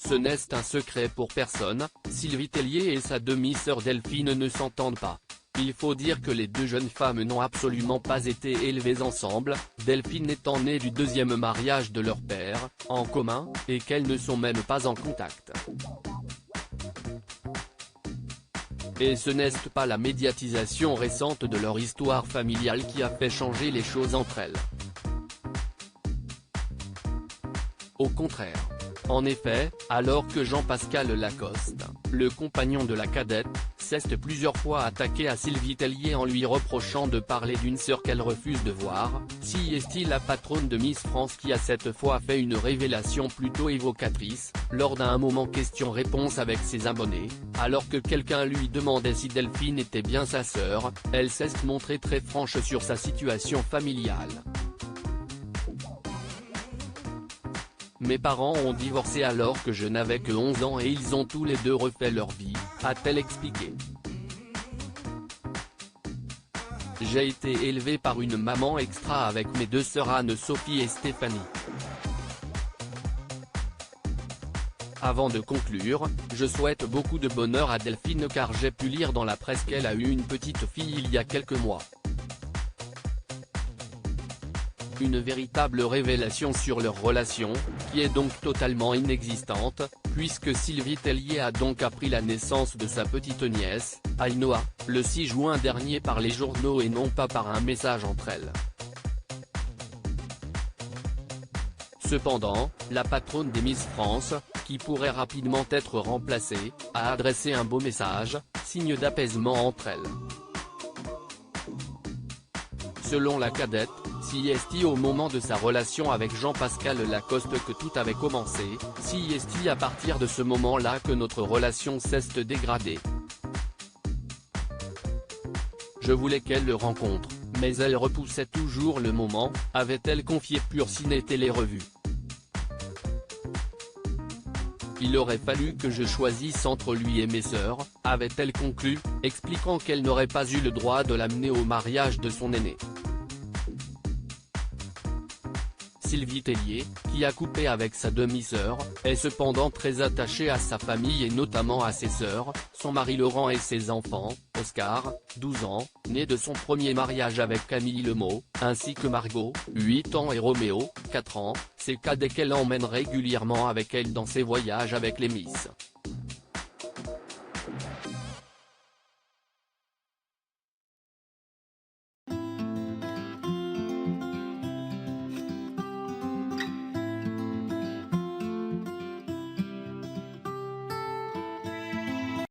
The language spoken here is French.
Ce n'est un secret pour personne, Sylvie Tellier et sa demi-sœur Delphine ne s'entendent pas. Il faut dire que les deux jeunes femmes n'ont absolument pas été élevées ensemble, Delphine étant née du deuxième mariage de leur père, en commun, et qu'elles ne sont même pas en contact. Et ce n'est pas la médiatisation récente de leur histoire familiale qui a fait changer les choses entre elles. Au contraire. En effet, alors que Jean-Pascal Lacoste, le compagnon de la cadette, s'est plusieurs fois attaqué à Sylvie Tellier en lui reprochant de parler d'une sœur qu'elle refuse de voir, si est-il la patronne de Miss France qui a cette fois fait une révélation plutôt évocatrice, lors d'un moment question-réponse avec ses abonnés, alors que quelqu'un lui demandait si Delphine était bien sa sœur, elle s'est montrée très franche sur sa situation familiale. Mes parents ont divorcé alors que je n'avais que 11 ans et ils ont tous les deux refait leur vie, a-t-elle expliqué. J'ai été élevée par une maman extra avec mes deux sœurs Anne-Sophie et Stéphanie. Avant de conclure, je souhaite beaucoup de bonheur à Delphine car j'ai pu lire dans la presse qu'elle a eu une petite fille il y a quelques mois. Une véritable révélation sur leur relation, qui est donc totalement inexistante, puisque Sylvie Tellier a donc appris la naissance de sa petite nièce, Ainoa, le 6 juin dernier par les journaux et non pas par un message entre elles. Cependant, la patronne des Miss France, qui pourrait rapidement être remplacée, a adressé un beau message, signe d'apaisement entre elles. Selon la cadette, c'est au moment de sa relation avec Jean-Pascal Lacoste que tout avait commencé, c'est à partir de ce moment-là que notre relation s'est dégradée. Je voulais qu'elle le rencontre, mais elle repoussait toujours le moment, avait-elle confié Pur Ciné Télé-Revue. Il aurait fallu que je choisisse entre lui et mes sœurs, avait-elle conclu, expliquant qu'elle n'aurait pas eu le droit de l'amener au mariage de son aîné. Sylvie Tellier, qui a coupé avec sa demi-sœur, est cependant très attachée à sa famille et notamment à ses sœurs, son mari Laurent et ses enfants, Oscar, 12 ans, né de son premier mariage avec Camille Lemot, ainsi que Margot, 8 ans et Roméo, 4 ans, ses cadets qu'elle emmène régulièrement avec elle dans ses voyages avec les Miss.